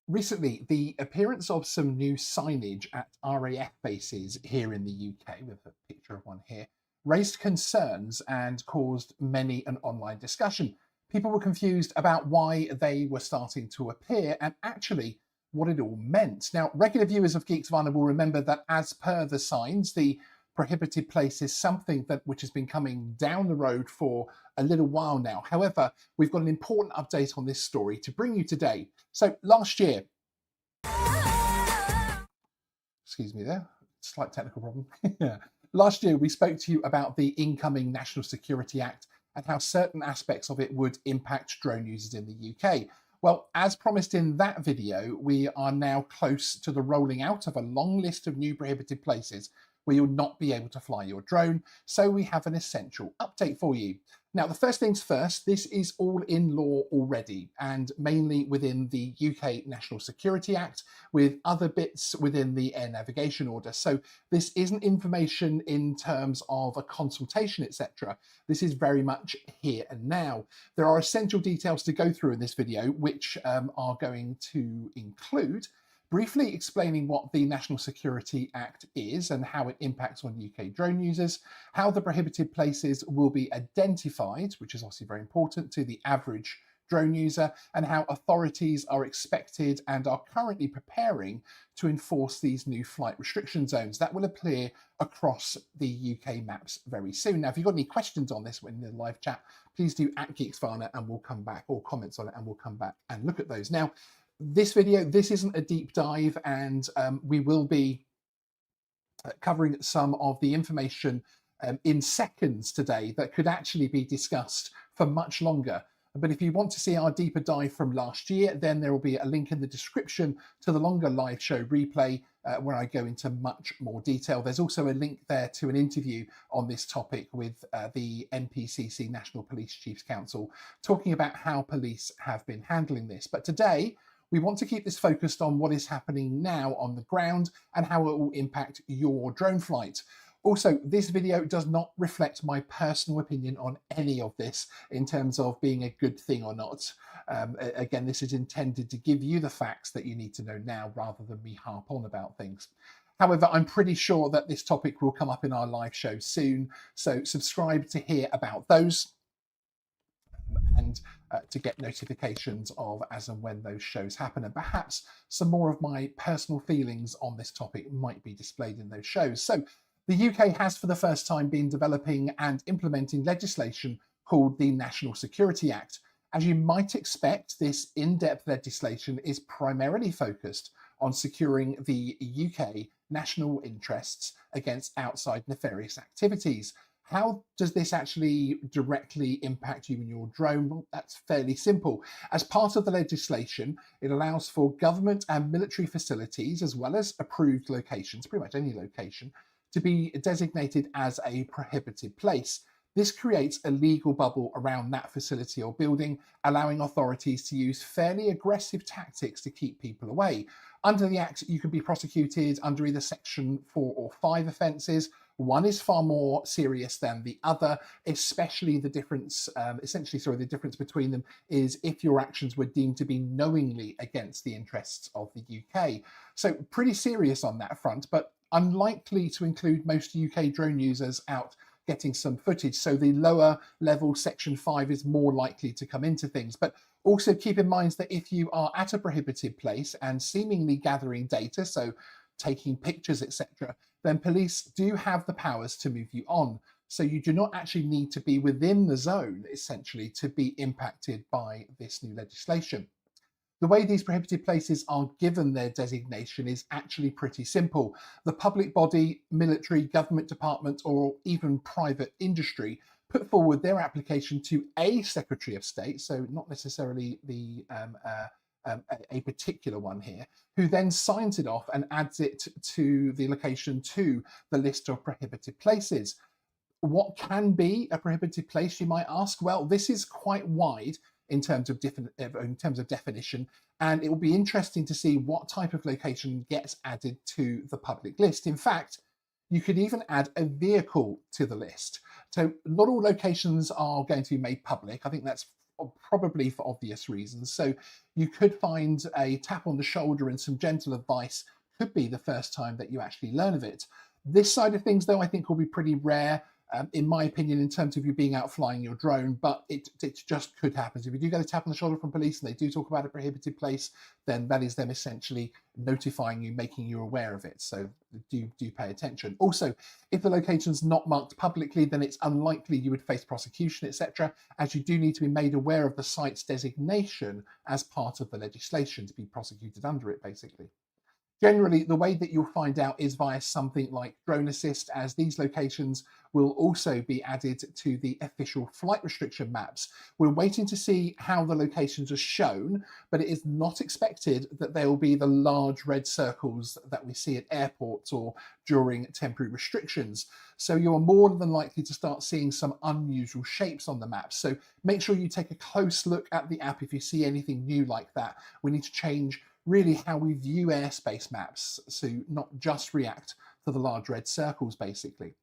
Recently, the appearance of some new signage at RAF bases here in the UK, with a picture of one here, raised concerns and caused many an online discussion. People were confused about why they were starting to appear and actually what it all meant. Now, regular viewers of Geeksvana will remember that as per the signs, the prohibited place is something that which has been coming down the road for a little while now. However, we've got an important update on this story to bring you today. So last year, excuse me there, slight technical problem. Yeah. Last year, we spoke to you about the incoming National Security Act and how certain aspects of it would impact drone users in the UK. Well, as promised in that video, we are now close to the rolling out of a long list of new prohibited places where you'll not be able to fly your drone. So we have an essential update for you. Now, the first things first, this is all in law already and mainly within the UK National Security Act with other bits within the Air Navigation Order. So this isn't information in terms of a consultation, etc. This is very much here and now. There are essential details to go through in this video, which are going to include briefly explaining what the National Security Act is and how it impacts on UK drone users, how the prohibited places will be identified, which is obviously very important to the average drone user, and how authorities are expected and are currently preparing to enforce these new flight restriction zones that will appear across the UK maps very soon. Now, if you've got any questions on this in the live chat, please do at Geeksvana and we'll come back, or comments on it and we'll come back and look at those. Now, this video, this isn't a deep dive, and we will be covering some of the information in seconds today that could actually be discussed for much longer. But if you want to see our deeper dive from last year, then there will be a link in the description to the longer live show replay where I go into much more detail. There's also a link there to an interview on this topic with the NPCC National Police Chiefs Council, talking about how police have been handling this. But today, we want to keep this focused on what is happening now on the ground and how it will impact your drone flight. Also, this video does not reflect my personal opinion on any of this in terms of being a good thing or not. Again, this is intended to give you the facts that you need to know now rather than me harp on about things. However, I'm pretty sure that this topic will come up in our live show soon, so subscribe to hear about those and to get notifications of as and when those shows happen. And perhaps some more of my personal feelings on this topic might be displayed in those shows. So the UK has for the first time been developing and implementing legislation called the National Security Act. As you might expect, this in-depth legislation is primarily focused on securing the UK national interests against outside nefarious activities. How does this actually directly impact you and your drone? Well, that's fairly simple. As part of the legislation, it allows for government and military facilities, as well as approved locations, pretty much any location, to be designated as a prohibited place. This creates a legal bubble around that facility or building, allowing authorities to use fairly aggressive tactics to keep people away. Under the Act, you can be prosecuted under either Section 4 or 5 offences. One is far more serious than the other, especially the difference, the difference between them is if your actions were deemed to be knowingly against the interests of the UK. So pretty serious on that front, but unlikely to include most UK drone users out getting some footage. So the lower level Section 5 is more likely to come into things. But also keep in mind that if you are at a prohibited place and seemingly gathering data, so taking pictures, etc., then police do have the powers to move you on. So you do not actually need to be within the zone, essentially, to be impacted by this new legislation. The way these prohibited places are given their designation is actually pretty simple. The public body, military, government department, or even private industry put forward their application to a Secretary of State, so not necessarily a particular one here, who then signs it off and adds it to the location to the list of prohibited places. What can be a prohibited place, you might ask? Well, this is quite wide in terms of definition, and it will be interesting to see what type of location gets added to the public list. In fact, you could even add a vehicle to the list. So not all locations are going to be made public. I think that's probably for obvious reasons. So you could find a tap on the shoulder and some gentle advice could be the first time that you actually learn of it. This side of things, though, I think will be pretty rare, in my opinion, in terms of you being out flying your drone, but it just could happen. So if you do get a tap on the shoulder from police and they do talk about a prohibited place, then that is them essentially notifying you, making you aware of it. So do pay attention. Also, if the location's not marked publicly, then it's unlikely you would face prosecution, etc., as you do need to be made aware of the site's designation as part of the legislation to be prosecuted under it, basically. Generally, the way that you'll find out is via something like Drone Assist, as these locations will also be added to the official flight restriction maps. We're waiting to see how the locations are shown, but it is not expected that they will be the large red circles that we see at airports or during temporary restrictions. So you are more than likely to start seeing some unusual shapes on the maps. So make sure you take a close look at the app if you see anything new like that. We need to change really how we view airspace maps, so not just react to the large red circles, basically.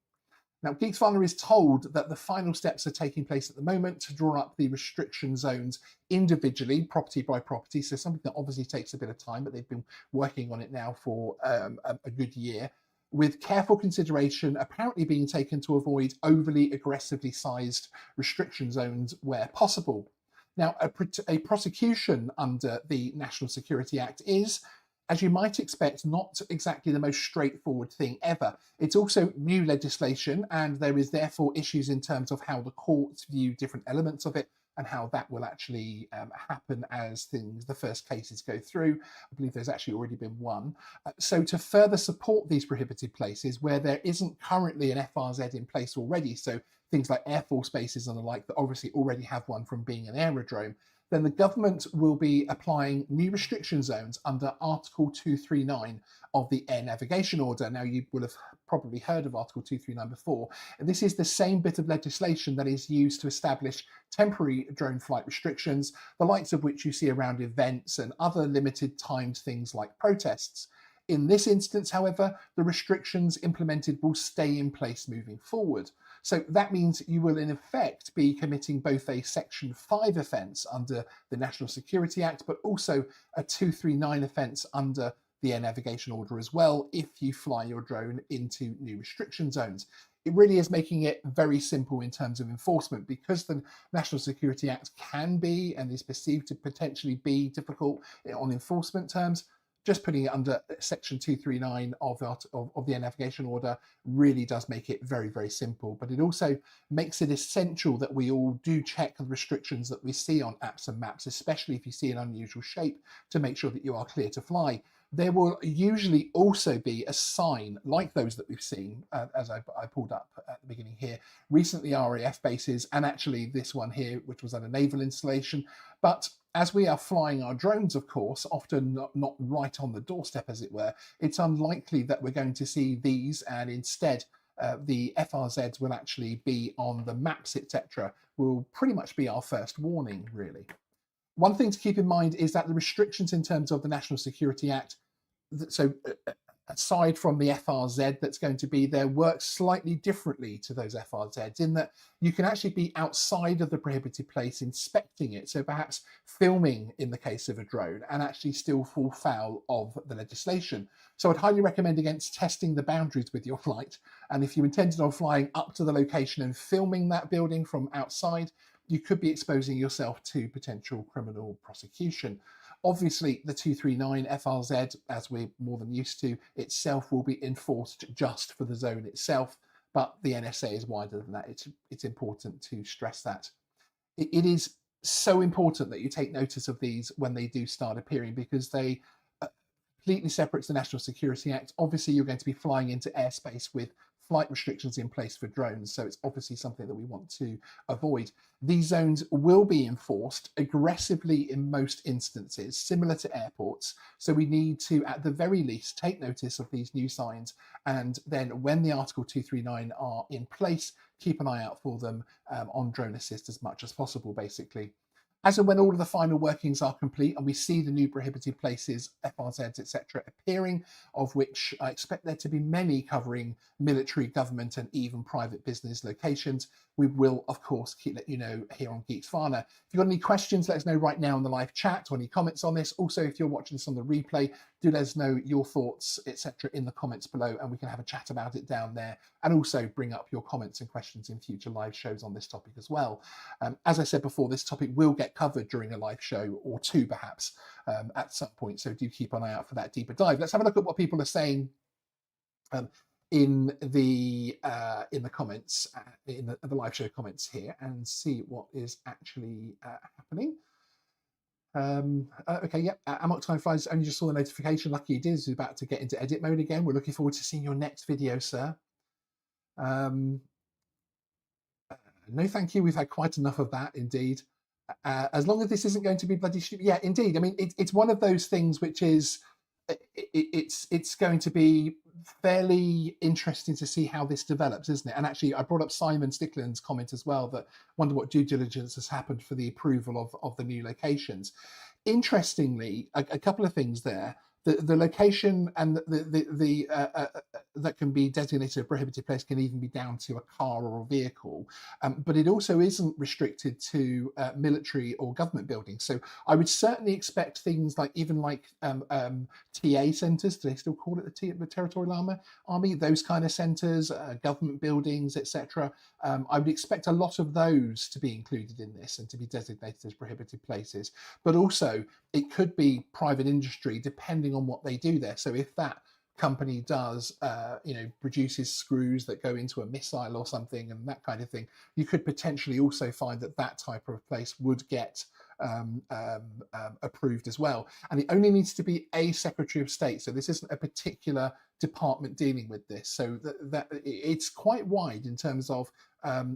Now, Geeksvana is told that the final steps are taking place at the moment to draw up the restriction zones individually, property by property, so something that obviously takes a bit of time, but they've been working on it now for a good year, with careful consideration apparently being taken to avoid overly aggressively sized restriction zones where possible. Now, a prosecution under the National Security Act is, as you might expect, not exactly the most straightforward thing ever. It's also new legislation, and there is therefore issues in terms of how the courts view different elements of it and how that will actually happen as the first cases go through. I believe there's actually already been one. So to further support these prohibited places where there isn't currently an FRZ in place already, so things like Air Force bases and the like that obviously already have one from being an aerodrome, then the government will be applying new restriction zones under Article 239 of the Air Navigation Order. Now, you will have probably heard of Article 239 before. This is the same bit of legislation that is used to establish temporary drone flight restrictions, the likes of which you see around events and other limited timed things like protests. In this instance, however, the restrictions implemented will stay in place moving forward. So that means you will in effect be committing both a Section 5 offence under the National Security Act, but also a 239 offence under the Air Navigation Order as well, if you fly your drone into new restriction zones. It really is making it very simple in terms of enforcement, because the National Security Act can be and is perceived to potentially be difficult on enforcement terms. Just putting it under Section 239 of the Air Navigation Order really does make it very, very simple. But it also makes it essential that we all do check the restrictions that we see on apps and maps, especially if you see an unusual shape, to make sure that you are clear to fly. There will usually also be a sign like those that we've seen, as I pulled up at the beginning here, recently RAF bases, and actually this one here, which was at a naval installation. But as we are flying our drones, of course, often not right on the doorstep, as it were, it's unlikely that we're going to see these, and instead the FRZs will actually be on the maps, etc., will pretty much be our first warning, really. One thing to keep in mind is that the restrictions in terms of the National Security Act, so aside from the FRZ that's going to be there, works slightly differently to those FRZs in that you can actually be outside of the prohibited place inspecting it, so perhaps filming in the case of a drone, and actually still fall foul of the legislation. So I'd highly recommend against testing the boundaries with your flight, and if you intended on flying up to the location and filming that building from outside, you could be exposing yourself to potential criminal prosecution. Obviously, the 239 FRZ, as we're more than used to, itself will be enforced just for the zone itself, but the NSA is wider than that. It's important to stress that. It is so important that you take notice of these when they do start appearing, because they completely separates the National Security Act. Obviously, you're going to be flying into airspace with flight restrictions in place for drones, so it's obviously something that we want to avoid. These zones will be enforced aggressively in most instances, similar to airports, so we need to, at the very least, take notice of these new signs, and then when the Article 239 are in place, keep an eye out for them on Drone Assist as much as possible, basically. As and when all of the final workings are complete and we see the new prohibited places, FRZs, etc., appearing, of which I expect there to be many covering military, government, and even private business locations, we will, of course, let you know here on Geeksvana. If you've got any questions, let us know right now in the live chat, or any comments on this. Also, if you're watching this on the replay, do let us know your thoughts, etc., in the comments below, and we can have a chat about it down there, and also bring up your comments and questions in future live shows on this topic as well. As I said before, this topic will get covered during a live show or two, perhaps, at some point, so do keep an eye out for that deeper dive. Let's have a look at what people are saying in the comments, in the live show comments here, and see what is actually happening. Okay, yep. Amok Time Flies only just saw the notification. Lucky he did. He's about to get into edit mode again. We're looking forward to seeing your next video, sir. No, thank you. We've had quite enough of that, indeed. As long as this isn't going to be bloody stupid. Yeah, indeed. I mean, it's one of those things which is, it's going to be fairly interesting to see how this develops, isn't it? And actually, I brought up Simon Stickland's comment as well, that wonder what due diligence has happened for the approval of the new locations. Interestingly, a couple of things there. The location and that can be designated a prohibited place can even be down to a car or a vehicle, but it also isn't restricted to military or government buildings. So I would certainly expect things like even like TA centres. Do they still call it the Territorial Army? Those kind of centres, government buildings, etc. I would expect a lot of those to be included in this and to be designated as prohibited places. But also, it could be private industry, depending on what they do there. So if that company does, produces screws that go into a missile or something and that kind of thing, you could potentially also find that that type of place would get approved as well. And it only needs to be a Secretary of State. So this isn't a particular department dealing with this. So that it's quite wide in terms of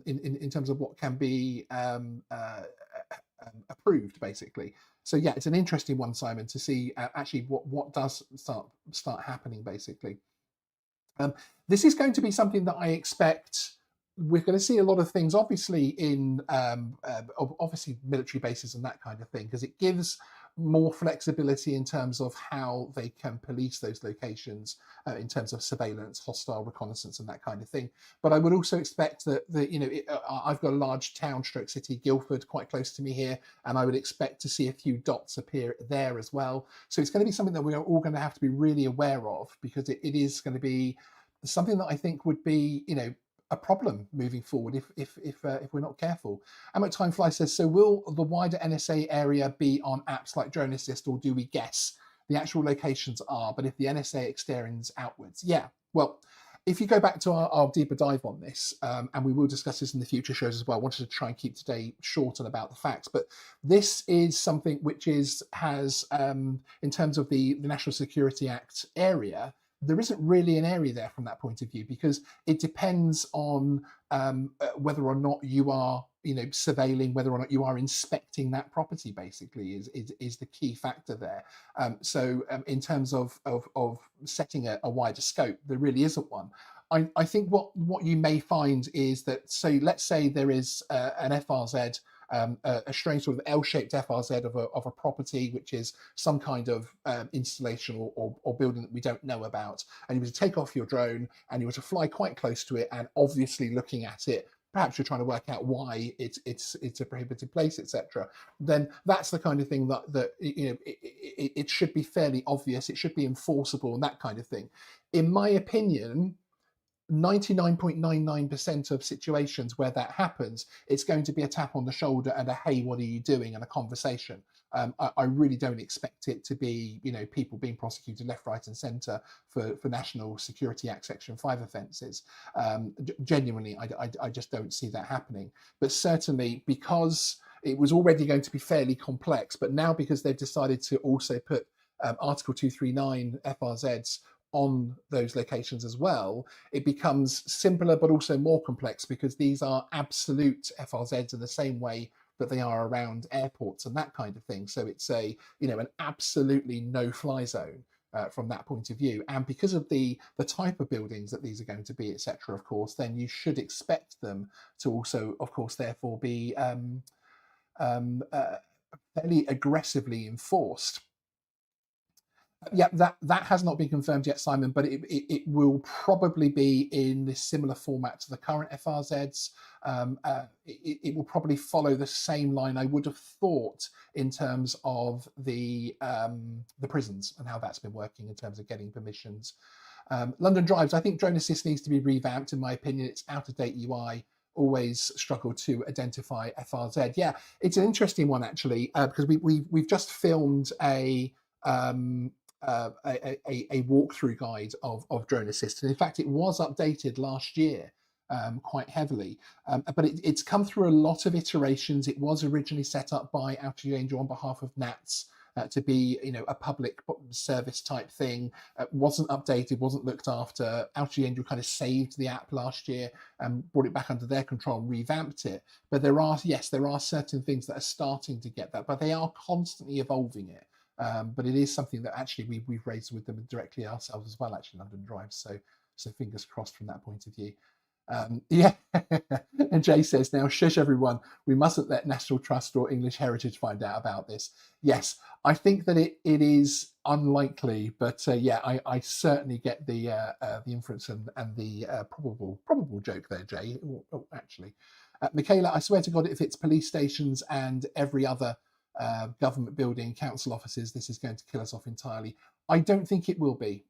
in terms of what can be approved, basically. So yeah, it's an interesting one, Simon, to see actually what does start happening, basically. This is going to be something that I expect we're going to see a lot of things, obviously, in obviously military bases and that kind of thing, because it gives more flexibility in terms of how they can police those locations in terms of surveillance, hostile reconnaissance, and that kind of thing. But I would also expect that I've got a large town stroke city, Guildford, quite close to me here, and I would expect to see a few dots appear there as well. So it's going to be something that we are all going to have to be really aware of, because it is going to be something that I think would be, a problem moving forward if we're not careful. Amok Time Fly says, so will the wider NSA area be on apps like Drone Assist, or do we guess? The actual locations are, but if the NSA extends outwards. Yeah, well, if you go back to our deeper dive on this, and we will discuss this in the future shows as well. I wanted to try and keep today short and about the facts, but this is something which has, in terms of the National Security Act area, there isn't really an area there from that point of view, because it depends on whether or not you are surveilling, whether or not you are inspecting that property, basically is the key factor there. So in terms of setting a wider scope, there really isn't one. I think what you may find is that, so let's say there is an FRZ, a strange sort of L-shaped FRZ of a property, which is some kind of installation or building that we don't know about, and you were to take off your drone and you were to fly quite close to it, and obviously looking at it, perhaps you're trying to work out why it's a prohibited place, etc. Then that's the kind of thing that it should be fairly obvious, it should be enforceable, and that kind of thing. In my opinion, 99.99% of situations where that happens, it's going to be a tap on the shoulder and a hey, what are you doing, and a conversation. I really don't expect it to be people being prosecuted left, right, and centre for National Security Act Section 5 offences. Genuinely, I just don't see that happening. But certainly, because it was already going to be fairly complex, but now because they've decided to also put Article 239 FRZs on those locations as well, it becomes simpler but also more complex, because these are absolute FRZs in the same way that they are around airports and that kind of thing. So it's an absolutely no-fly zone from that point of view. And because of the type of buildings that these are going to be, etc., of course, then you should expect them to also, of course, therefore be fairly aggressively enforced. Yeah, that has not been confirmed yet, Simon, but it will probably be in this similar format to the current FRZs. It will probably follow the same line, I would have thought, in terms of the prisons and how that's been working in terms of getting permissions. London Drives, I think Drone Assist needs to be revamped, in my opinion. It's out of date UI. Always struggle to identify FRZ. Yeah, it's an interesting one actually, because we've just filmed a walkthrough guide of Drone Assist. And in fact, it was updated last year quite heavily, but it's come through a lot of iterations. It was originally set up by Outer Angel on behalf of NATS. To be, a public service type thing, wasn't updated, wasn't looked after. Outer Angel kind of saved the app last year and brought it back under their control and revamped it. But there are certain things that are starting to get that, but they are constantly evolving it. But it is something that actually we've raised with them directly ourselves as well, actually, London Drive. So fingers crossed from that point of view. Yeah, and Jay says, now shush everyone, we mustn't let National Trust or English Heritage find out about this. Yes, I think that it is unlikely, but yeah, I certainly get the inference and the probable joke there, Jay. Actually, Michaela, I swear to God, if it's police stations and every other government building, council offices, this is going to kill us off entirely. I don't think it will be,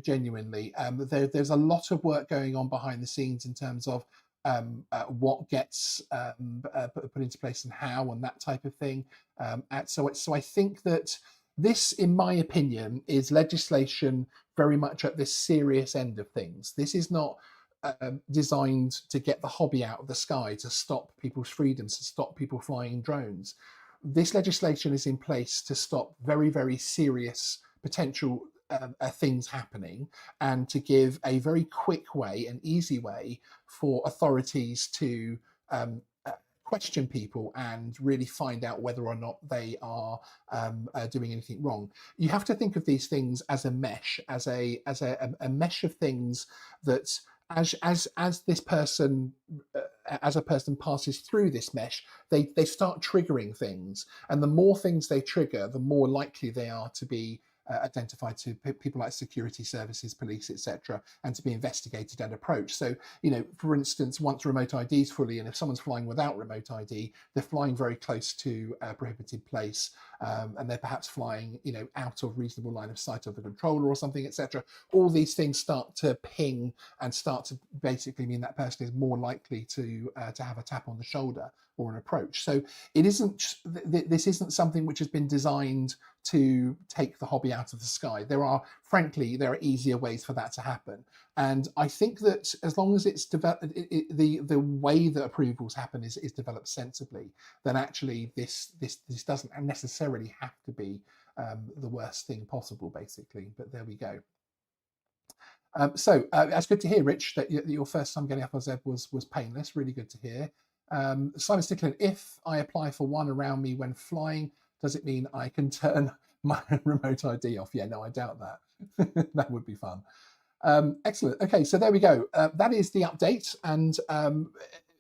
genuinely. There's a lot of work going on behind the scenes in terms of what gets put into place and how and that type of thing. So I think that this, in my opinion, is legislation very much at this serious end of things. This is not designed to get the hobby out of the sky, to stop people's freedoms, to stop people flying drones. This legislation is in place to stop very, very serious potential things happening, and to give a very quick way, an easy way for authorities to question people and really find out whether or not they are doing anything wrong. You have to think of these things as a mesh, as a mesh of things that as this person as a person passes through this mesh, they start triggering things, and the more things they trigger, the more likely they are to be identified to people like security services, police, etc., and to be investigated and approached. So, for instance, once remote ID is fully in, if someone's flying without remote ID, they're flying very close to a prohibited place, and they're perhaps flying, out of reasonable line of sight of the controller or something, etc. All these things start to ping and start to basically mean that person is more likely to have a tap on the shoulder or an approach. So this isn't something which has been designed to take the hobby out of the sky. There are easier ways for that to happen, and I think that as long as it's developed, the way that approvals happen is developed sensibly, then actually this doesn't necessarily have to be the worst thing possible, basically. But there we go. So that's good to hear, Rich, that your first time getting FRZ was painless. Really good to hear. Simon Stickland, if I apply for one around me when flying, does it mean I can turn my remote ID off? Yeah, no, I doubt that. That would be fun. Excellent. Okay, so there we go. That is the update, and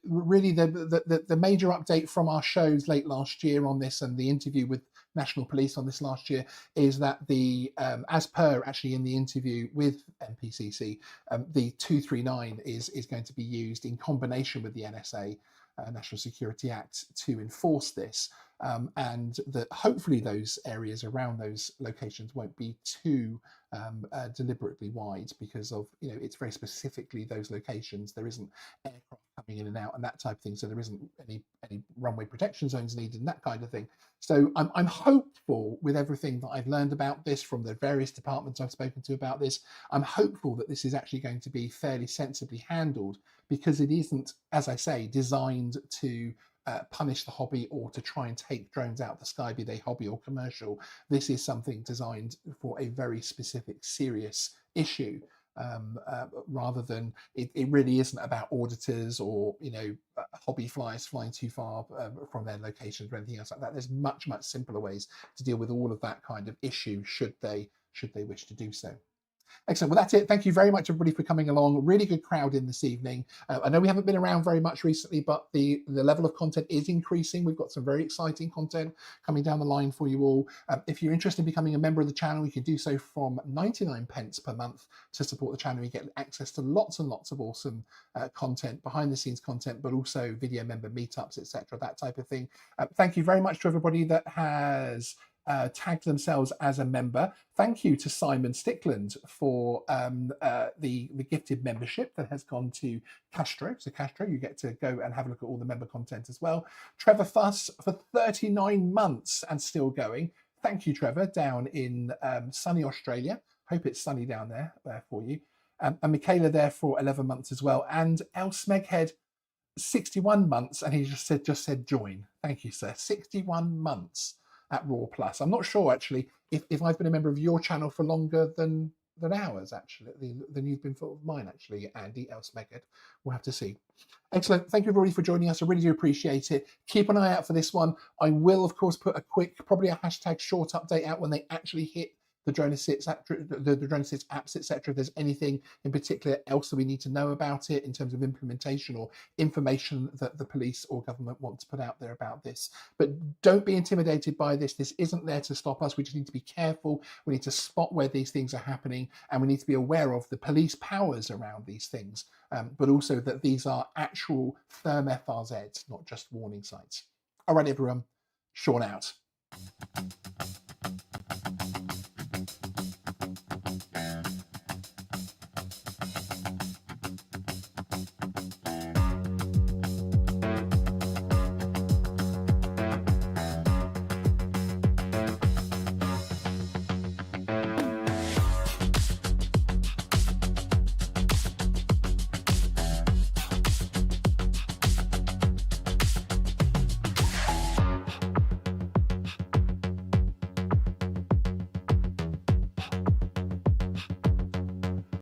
really the major update from our shows late last year on this, and the interview with National Police on this last year, is that as per actually in the interview with NPCC, the 239 is going to be used in combination with the NSA, National Security Act, to enforce this, and that hopefully those areas around those locations won't be too deliberately wide, because of it's very specifically those locations. There isn't aircraft coming in and out and that type of thing, so there isn't any runway protection zones needed and that kind of thing. So I'm hopeful, with everything that I've learned about this from the various departments I've spoken to about this, I'm hopeful that this is actually going to be fairly sensibly handled, because it isn't, as I say, designed to punish the hobby or to try and take drones out of the sky, be they hobby or commercial. This is something designed for a very specific, serious issue, rather than it really isn't about auditors or hobby flyers flying too far from their locations or anything else like that. There's much simpler ways to deal with all of that kind of issue, should they wish to do so. Excellent. Well, that's it. Thank you very much, everybody, for coming along. Really good crowd in this evening. I know we haven't been around very much recently, but the level of content is increasing. We've got some very exciting content coming down the line for you all. If you're interested in becoming a member of the channel, you can do so from 99 pence per month to support the channel. You get access to lots and lots of awesome content, behind the scenes content, but also video member meetups, etc., that type of thing. Thank you very much to everybody that has tagged themselves as a member. Thank you to Simon Stickland for the gifted membership that has gone to Castro. So Castro, you get to go and have a look at all the member content as well. Trevor Fuss for 39 months and still going. Thank you, Trevor, down in sunny Australia. Hope it's sunny down there for you. And Michaela there for 11 months as well. And El Smeghead, 61 months, and he just said join. Thank you, sir. 61 months at Raw Plus. I'm not sure actually if I've been a member of your channel for longer than ours actually, than you've been for mine actually, Andy Elsmeged. We'll have to see. Excellent. Thank you everybody for joining us. I really do appreciate it. Keep an eye out for this one. I will of course put a quick, probably a hashtag short update out when they actually hit the Drone Assist, the Drone Assist apps, etc. If there's anything in particular else that we need to know about it in terms of implementation or information that the police or government want to put out there about this. But don't be intimidated by this. This isn't there to stop us. We just need to be careful. We need to spot where these things are happening, and we need to be aware of the police powers around these things, but also that these are actual firm FRZs, not just warning sites. All right, everyone. Sean out.